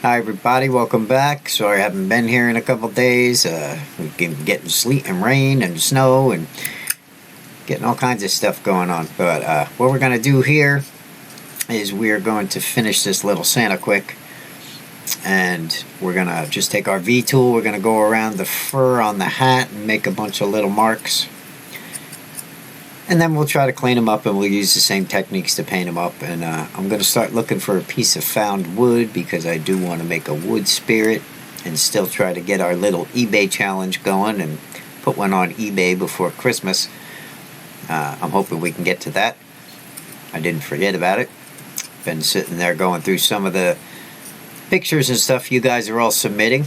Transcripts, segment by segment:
Hi everybody, welcome back. Sorry I haven't been here in a couple days. We've been getting sleet and rain and snow and getting all kinds of stuff going on. But what we're going to do here is we're going to finish this little Santa quick. And we're going to just take our V-tool. We're going to go around the fur on the hat and make a bunch of little marks. And then we'll try to clean them up, and we'll use the same techniques to paint them up. And I'm going to start looking for a piece of found wood because I do want to make a wood spirit and still try to get our little eBay challenge going and put one on eBay before Christmas. I'm hoping we can get to that. I didn't forget about it. Been sitting there going through some of the pictures and stuff you guys are all submitting.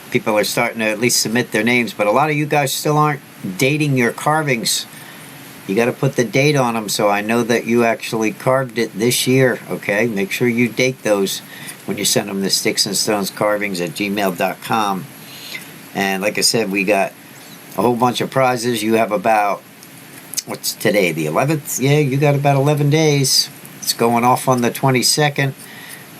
People are starting to at least submit their names, but a lot of you guys still aren't dating your carvings. You got to put the date on them so I know that you actually carved it this year, okay? Make sure you date those when you send them to sticksandstonescarvings@gmail.com. And like I said, we got a whole bunch of prizes. You have about, what's today, the 11th? Yeah, you got about 11 days. It's going off on the 22nd.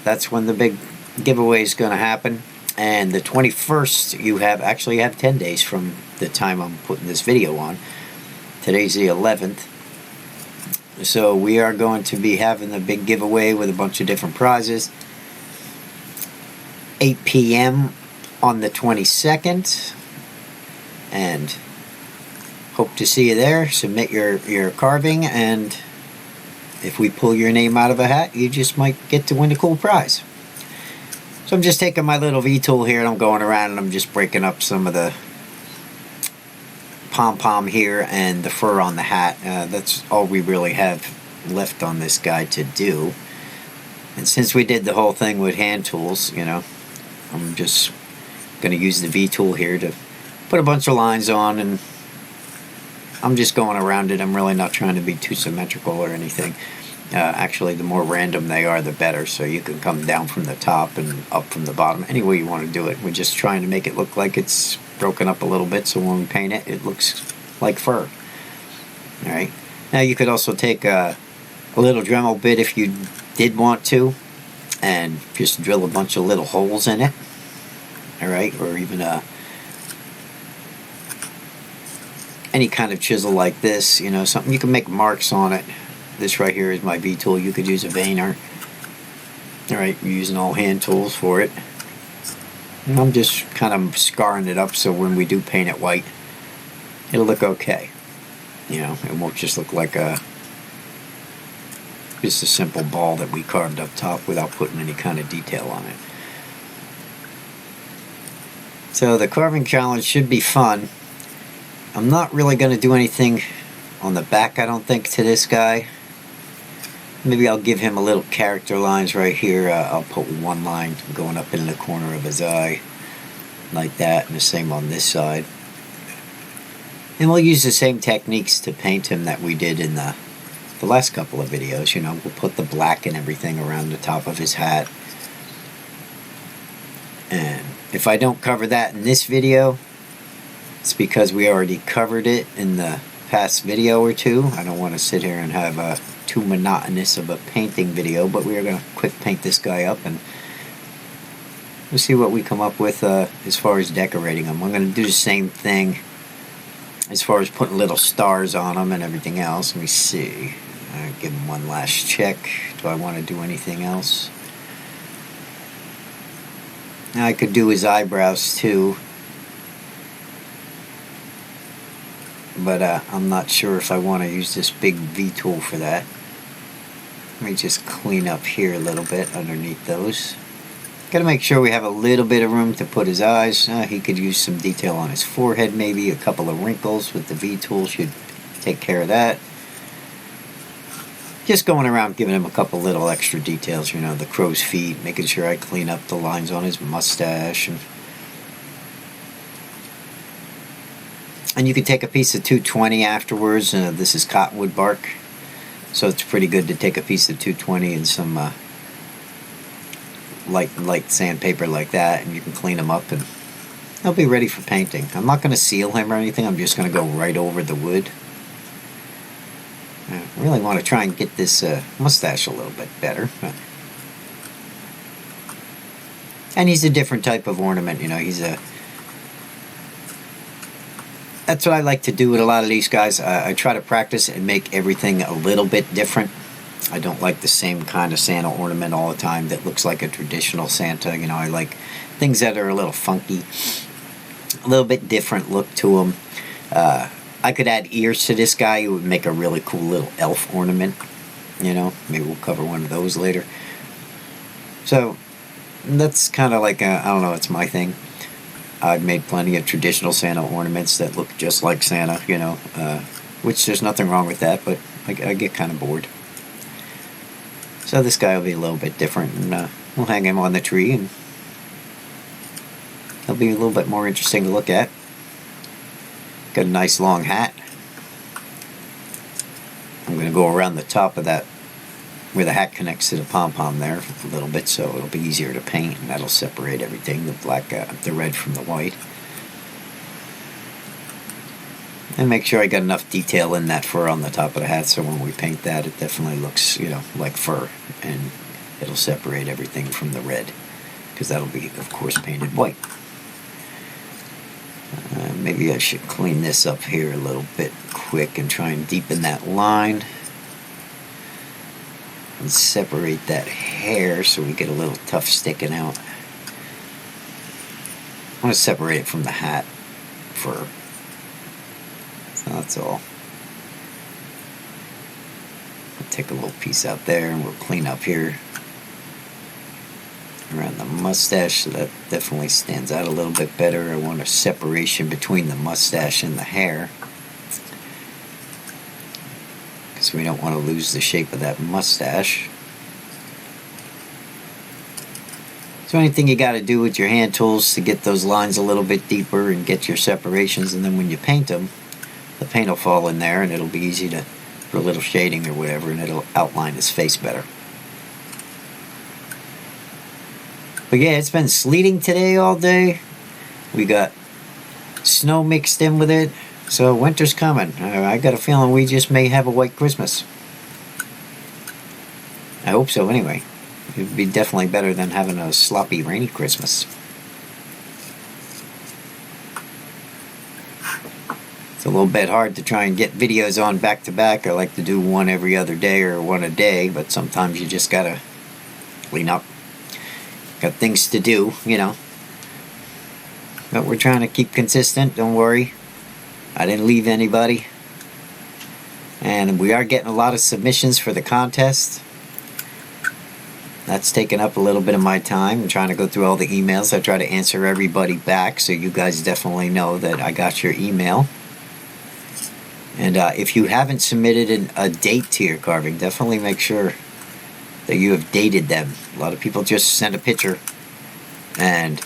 That's when the big giveaway is going to happen. And the 21st, you actually have 10 days from the time I'm putting this video on. Today's the 11th. So we are going to be having the big giveaway with a bunch of different prizes. 8 p.m. on the 22nd. And hope to see you there. Submit your carving, and if we pull your name out of a hat, you just might get to win a cool prize. So I'm just taking my little V-tool here and I'm going around and I'm just breaking up some of the pom-pom here and the fur on the hat. That's all we really have left on this guy to do. And since we did the whole thing with hand tools, you know, I'm just going to use the V-tool here to put a bunch of lines on, and I'm just going around it. I'm really not trying to be too symmetrical or anything. Actually, the more random they are, the better. So you can come down from the top and up from the bottom, any way you want to do it. We're just trying to make it look like it's broken up a little bit, so when we paint it, it looks like fur. Alright, now you could also take a little Dremel bit if you did want to, and just drill a bunch of little holes in it. Alright, or even any kind of chisel like this, you know, something you can make marks on it. This right here is my V-tool. You could use a veiner. Alright, we're using all hand tools for it. And I'm just kind of scarring it up so when we do paint it white, it'll look okay. You know, it won't just look like just a simple ball that we carved up top without putting any kind of detail on it. So the carving challenge should be fun. I'm not really going to do anything on the back, I don't think, to this guy. Maybe I'll give him a little character lines right here. I'll put one line going up in the corner of his eye, like that, and the same on this side. And we'll use the same techniques to paint him that we did in the last couple of videos. You know, we'll put the black and everything around the top of his hat. And if I don't cover that in this video, it's because we already covered it in the past video or two. I don't want to sit here and have too monotonous of a painting video, but we are going to quick paint this guy up and we'll see what we come up with as far as decorating him. I'm going to do the same thing as far as putting little stars on him and everything else. Let me see. I'll give him one last check. Do I want to do anything else? Now I could do his eyebrows too, but I'm not sure if I want to use this big V-tool for that. Let me just clean up here a little bit underneath those. Gotta make sure we have a little bit of room to put his eyes. He could use some detail on his forehead, maybe a couple of wrinkles with the V-tool should take care of that. Just going around giving him a couple little extra details, you know, the crow's feet, making sure I clean up the lines on his mustache. And you can take a piece of 220 afterwards. This is cottonwood bark, so it's pretty good to take a piece of 220 and some light sandpaper like that, and you can clean them up and they'll be ready for painting. I'm not going to seal him or anything. I'm just going to go right over the wood. I really want to try and get this mustache a little bit better. And he's a different type of ornament, you know. That's what I like to do with a lot of these guys. I try to practice and make everything a little bit different. I don't like the same kind of Santa ornament all the time that looks like a traditional Santa. You know, I like things that are a little funky, a little bit different look to them. I could add ears to this guy. It would make a really cool little elf ornament. You know, maybe we'll cover one of those later. So that's kind of like, I don't know, it's my thing. I've made plenty of traditional Santa ornaments that look just like Santa, you know, which there's nothing wrong with that, but I get kind of bored. So this guy will be a little bit different, and we'll hang him on the tree, and he'll be a little bit more interesting to look at. Got a nice long hat. I'm going to go around the top of that, where the hat connects to the pom-pom there a little bit, so it'll be easier to paint, and that'll separate everything, the red from the white. And make sure I got enough detail in that fur on the top of the hat, so when we paint that, it definitely looks, you know, like fur, and it'll separate everything from the red, because that'll be, of course, painted white. Maybe I should clean this up here a little bit quick and try and deepen that line. And separate that hair so we get a little tuft sticking out. I want to separate it from the hat fur. So that's all. I'll take a little piece out there and we'll clean up here around the mustache, so that definitely stands out a little bit better. I want a separation between the mustache and the hair, because we don't want to lose the shape of that mustache. So anything you got to do with your hand tools to get those lines a little bit deeper and get your separations, and then when you paint them, the paint will fall in there and it'll be easy to put a little shading or whatever, and it'll outline his face better. But yeah, it's been sleeting today all day. We got snow mixed in with it. So winter's coming. I got a feeling we just may have a white Christmas. I hope so anyway. It would be definitely better than having a sloppy, rainy Christmas. It's a little bit hard to try and get videos on back to back. I like to do one every other day or one a day, but sometimes you just gotta clean up. Got things to do, you know. But we're trying to keep consistent, don't worry. I didn't leave anybody. And we are getting a lot of submissions for the contest. That's taken up a little bit of my time. I'm trying to go through all the emails. I try to answer everybody back, so you guys definitely know that I got your email. And if you haven't submitted a date to your carving, definitely make sure that you have dated them. A lot of people just send a picture, and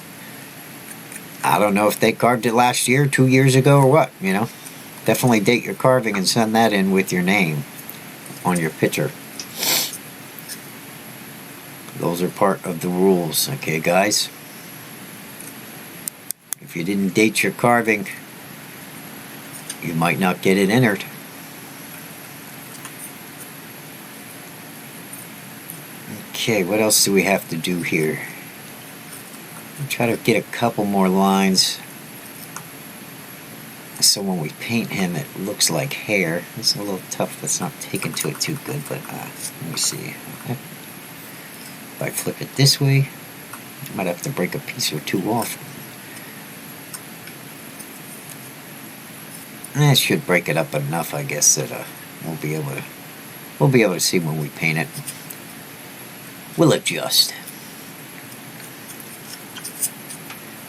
I don't know if they carved it last year, 2 years ago, or what, you know. Definitely date your carving and send that in with your name on your picture. Those are part of the rules, okay, guys? If you didn't date your carving, you might not get it entered. Okay, what else do we have to do here? I'll try to get a couple more lines so when we paint him it looks like hair. It's a little tough, it's not taken to it too good, but let me see. If I flip it this way, I might have to break a piece or two off. That should break it up enough, I guess, that we'll be able to see when we paint it. We'll adjust.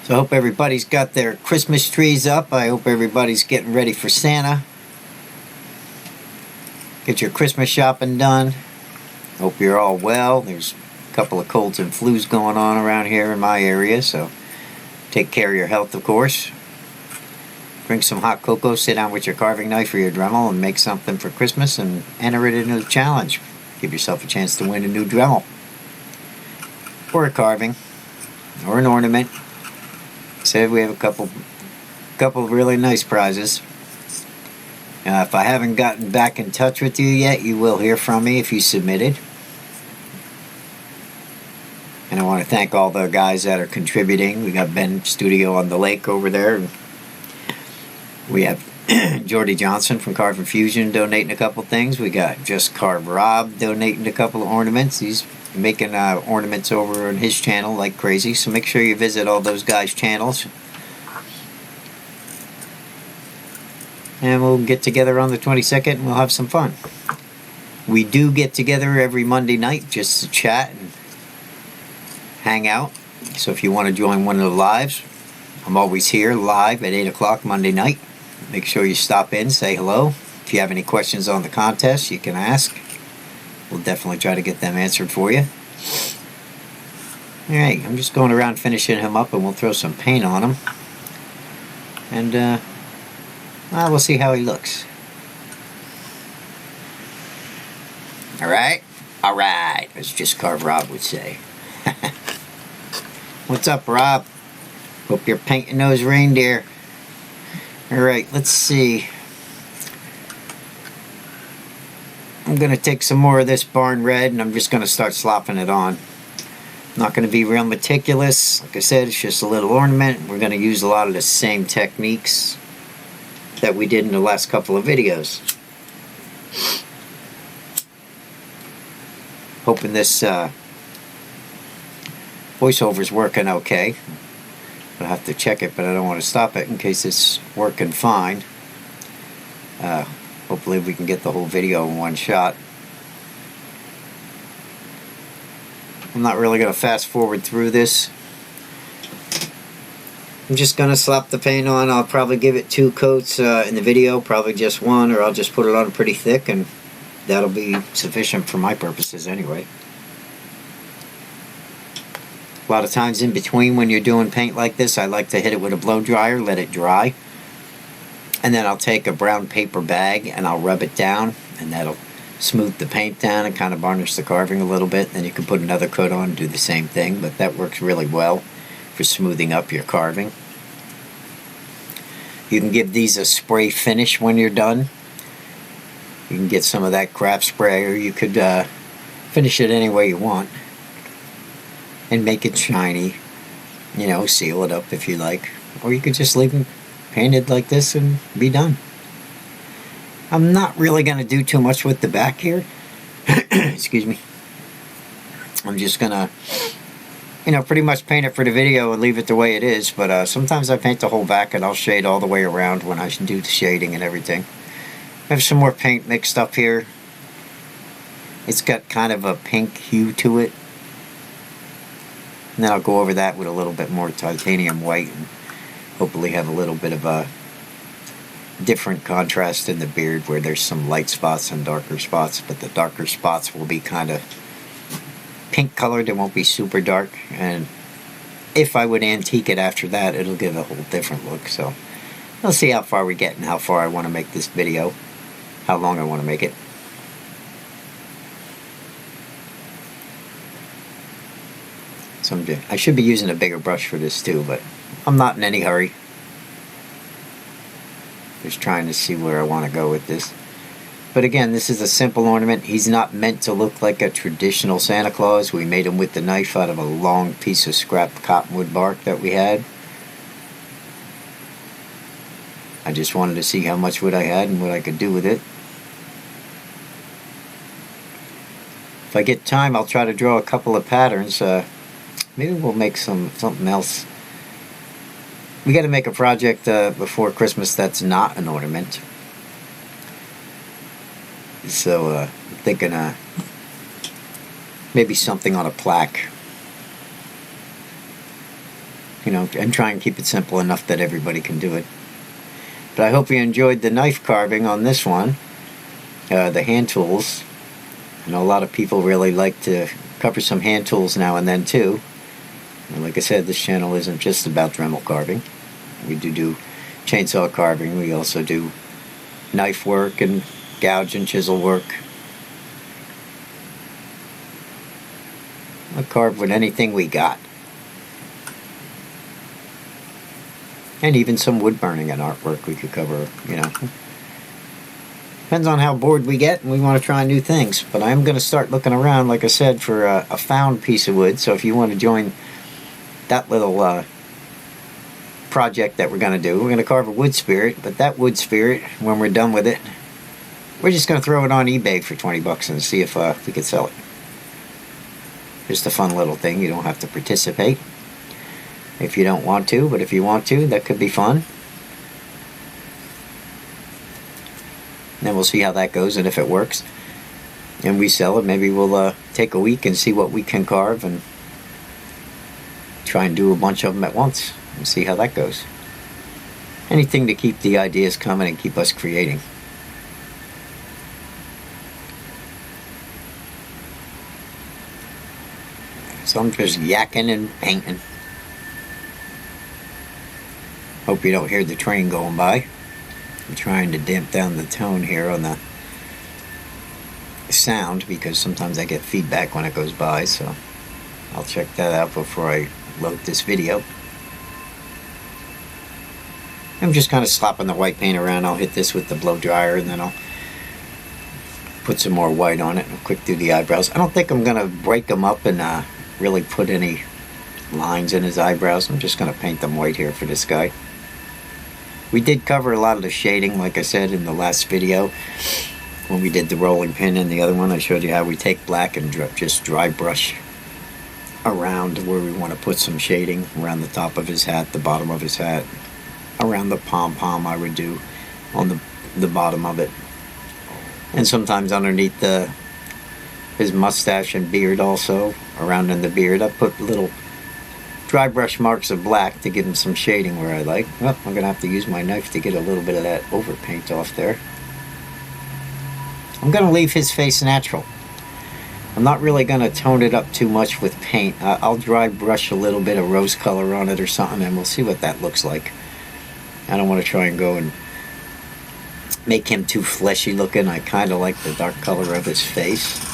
So I hope everybody's got their Christmas trees up. I hope everybody's getting ready for Santa. Get your Christmas shopping done. Hope you're all well. There's a couple of colds and flus going on around here in my area, so take care of your health, of course. Drink some hot cocoa, sit down with your carving knife or your Dremel and make something for Christmas and enter it into the challenge. Give yourself a chance to win a new Dremel. Or a carving. Or an ornament. Said we have a couple of really nice prizes. If I haven't gotten back in touch with you yet, you will hear from me if you submitted. And I want to thank all the guys that are contributing. We got Ben Studio on the lake over there. We have Jordy Johnson from Carve and Fusion donating a couple things. We got Just Carve Rob donating a couple of ornaments. He's making ornaments over on his channel like crazy. So make sure you visit all those guys' channels. And we'll get together on the 22nd and we'll have some fun. We do get together every Monday night just to chat and hang out. So if you want to join one of the lives, I'm always here live at 8 o'clock Monday night. Make sure you stop in, say hello. If you have any questions on the contest, you can ask. We'll definitely try to get them answered for you. Alright, I'm just going around finishing him up and we'll throw some paint on him. And we'll see how he looks. Alright? Alright, as Just Carve Rob would say. What's up, Rob? Hope you're painting those reindeer. Alright, let's see. I'm going to take some more of this barn red and I'm just going to start slopping it on. Not going to be real meticulous. Like I said, it's just a little ornament. We're going to use a lot of the same techniques that we did in the last couple of videos. Hoping this voiceover's working okay. I'll have to check it, but I don't want to stop it in case it's working fine. Hopefully we can get the whole video in one shot. I'm not really going to fast forward through this. I'm just going to slap the paint on. I'll probably give it 2 coats in the video, probably just 1, or I'll just put it on pretty thick and that'll be sufficient for my purposes anyway. A lot of times in between when you're doing paint like this, I like to hit it with a blow dryer, let it dry. And then I'll take a brown paper bag and I'll rub it down and that'll smooth the paint down and kind of varnish the carving a little bit. Then you can put another coat on and do the same thing, but that works really well for smoothing up your carving. You can give these a spray finish when you're done. You can get some of that craft spray, or you could finish it any way you want and make it shiny, you know, seal it up if you like, or you could just leave them painted like this and be done. I'm not really going to do too much with the back here. Excuse me. I'm just going to, you know, pretty much paint it for the video and leave it the way it is, but sometimes I paint the whole back and I'll shade all the way around when I do the shading and everything. I have some more paint mixed up here. It's got kind of a pink hue to it. And then I'll go over that with a little bit more titanium white and hopefully have a little bit of a different contrast in the beard where there's some light spots and darker spots, but the darker spots will be kind of pink colored. It won't be super dark, and if I would antique it after that, it'll give a whole different look. So we'll see how far we get and how far I want to make this video, how long I want to make it. So I should be using a bigger brush for this too, but I'm not in any hurry. Just trying to see where I want to go with this. But again, this is a simple ornament. He's not meant to look like a traditional Santa Claus. We made him with the knife out of a long piece of scrap cottonwood bark that we had. I just wanted to see how much wood I had and what I could do with it. If I get time, I'll try to draw a couple of patterns. Maybe we'll make something else. We got to make a project before Christmas that's not an ornament. So I'm thinking maybe something on a plaque. You know, and try and keep it simple enough that everybody can do it. But I hope you enjoyed the knife carving on this one. The hand tools. I know a lot of people really like to cover some hand tools now and then too. And like I said, this channel isn't just about Dremel carving. We do chainsaw carving. We also do knife work and gouge and chisel work. I'll carve with anything we got. And even some wood burning and artwork we could cover, you know. Depends on how bored we get and we want to try new things. But I am going to start looking around, like I said, for a found piece of wood. So if you want to join that little project that we're going to do, we're going to carve a wood spirit. But that wood spirit, when we're done with it, we're just going to throw it on eBay for 20 bucks and see if we can sell it. Just a fun little thing. You don't have to participate if you don't want to. But if you want to, that could be fun. Then we'll see how that goes, and if it works and we sell it, maybe we'll take a week and see what we can carve and try and do a bunch of them at once and see how that goes. Anything to keep the ideas coming and keep us creating. So I'm just yakking and painting. Hope you don't hear the train going by. I'm trying to damp down the tone here on the sound because sometimes I get feedback when it goes by, so I'll check that out before I load this video. I'm just kind of slopping the white paint around. I'll hit this with the blow dryer and then I'll put some more white on it and quick do the eyebrows. I don't think I'm going to break them up and really put any lines in his eyebrows. I'm just going to paint them white here for this guy. We did cover a lot of the shading, like I said in the last video. When we did the rolling pin and the other one, I showed you how we take black and just dry brush around where we want to put some shading. Around the top of his hat, the bottom of his hat. Around the pom-pom I would do on the bottom of it. And sometimes underneath his mustache and beard also. Around in the beard, I put little dry brush marks of black to give him some shading where I like. Well, I'm going to have to use my knife to get a little bit of that overpaint off there. I'm going to leave his face natural. I'm not really going to tone it up too much with paint. I'll dry brush a little bit of rose color on it or something and we'll see what that looks like. I don't want to try and go and make him too fleshy looking. I kind of like the dark color of his face.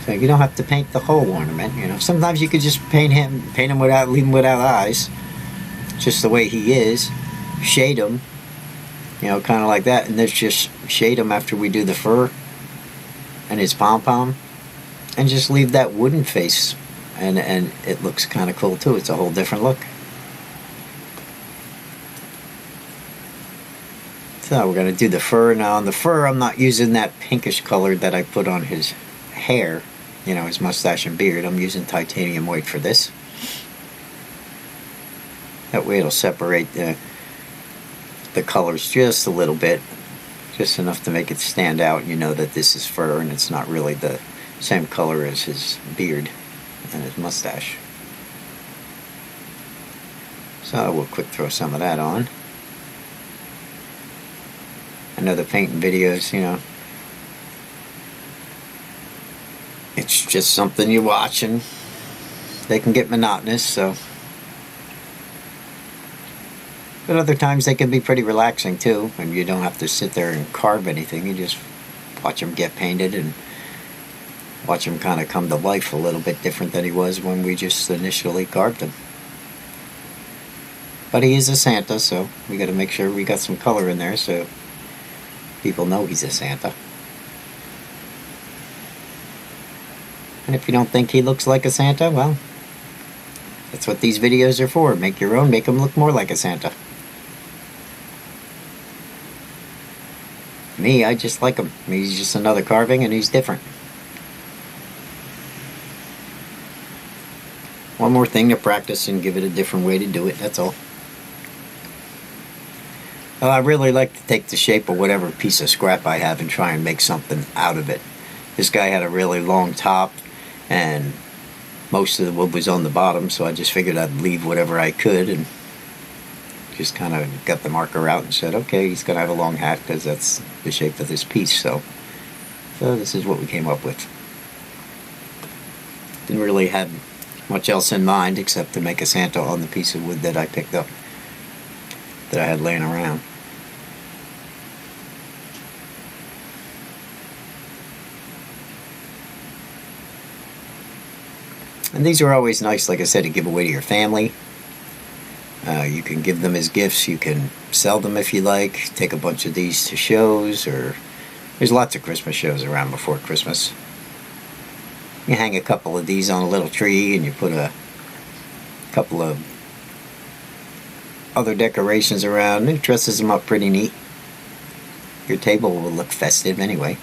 So you don't have to paint the whole ornament, you know. Sometimes you could just paint him without, leave him without eyes, just the way he is. Shade him, you know, kind of like that, and then just shade him after we do the fur and his pom-pom, and just leave that wooden face, and it looks kind of cool too. It's a whole different look. So we're gonna do the fur now. On the fur, I'm not using that pinkish color that I put on his hair. You know, his mustache and beard. I'm using titanium white for this. That way it'll separate the colors just a little bit. Just enough to make it stand out. You know that this is fur and it's not really the same color as his beard and his mustache. So we'll quick throw some of that on. I know the painting videos, you know, it's just something you watch and they can get monotonous, so. But other times they can be pretty relaxing too, and you don't have to sit there and carve anything. You just watch them get painted and watch him kind of come to life a little bit different than he was when we just initially carved him. But he is a Santa, so we got to make sure we got some color in there so people know he's a Santa. And if you don't think he looks like a Santa, well, that's what these videos are for. Make your own, make him look more like a Santa. Me, I just like him. He's just another carving and he's different. One more thing to practice and give it a different way to do it, that's all. I really like to take the shape of whatever piece of scrap I have and try and make something out of it. This guy had a really long top and most of the wood was on the bottom, so I just figured I'd leave whatever I could and just kind of got the marker out and said, okay, he's going to have a long hat because that's the shape of this piece. So this is what we came up with. Didn't really have much else in mind except to make a Santa on the piece of wood that I picked up that I had laying around. And these are always nice, like I said, to give away to your family. You can give them as gifts. You can sell them if you like. Take a bunch of these to shows, or there's lots of Christmas shows around before Christmas. You hang a couple of these on a little tree, and you put a couple of other decorations around. It dresses them up pretty neat. Your table will look festive anyway.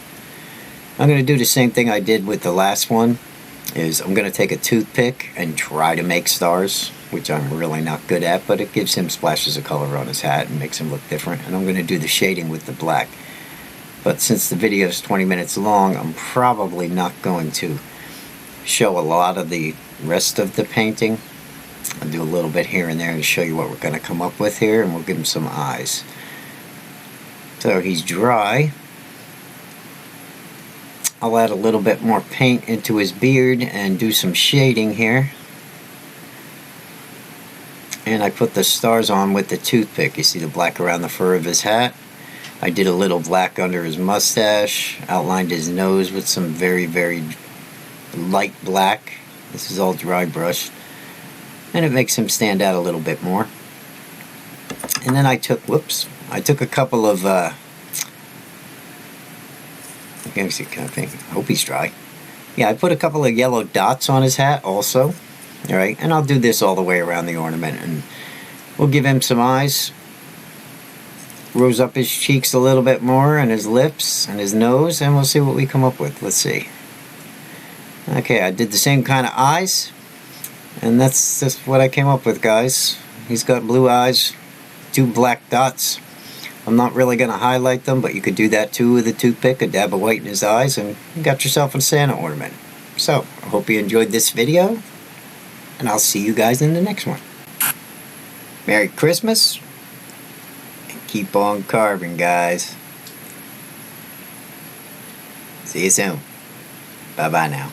I'm going to do the same thing I did with the last one. I'm going to take a toothpick and try to make stars, which I'm really not good at, but it gives him splashes of color on his hat and makes him look different. And I'm going to do the shading with the black. But since the video is 20 minutes long, I'm probably not going to show a lot of the rest of the painting. I'll do a little bit here and there to show you what we're going to come up with here, and we'll give him some eyes. So he's dry. I'll add a little bit more paint into his beard and do some shading here. And I put the stars on with the toothpick. You see the black around the fur of his hat. I did a little black under his mustache. Outlined his nose with some very, very light black. This is all dry brushed. And it makes him stand out a little bit more. And then I took a couple of, I hope he's dry. Yeah, I put a couple of yellow dots on his hat also. Alright, and I'll do this all the way around the ornament, and we'll give him some eyes. Rose up his cheeks a little bit more, and his lips, and his nose, and we'll see what we come up with. Let's see. Okay, I did the same kind of eyes, and that's just what I came up with, guys. He's got blue eyes, 2 black dots. I'm not really going to highlight them, but you could do that too with a toothpick, a dab of white in his eyes, and you got yourself a Santa ornament. So, I hope you enjoyed this video, and I'll see you guys in the next one. Merry Christmas, and keep on carving, guys. See you soon. Bye-bye now.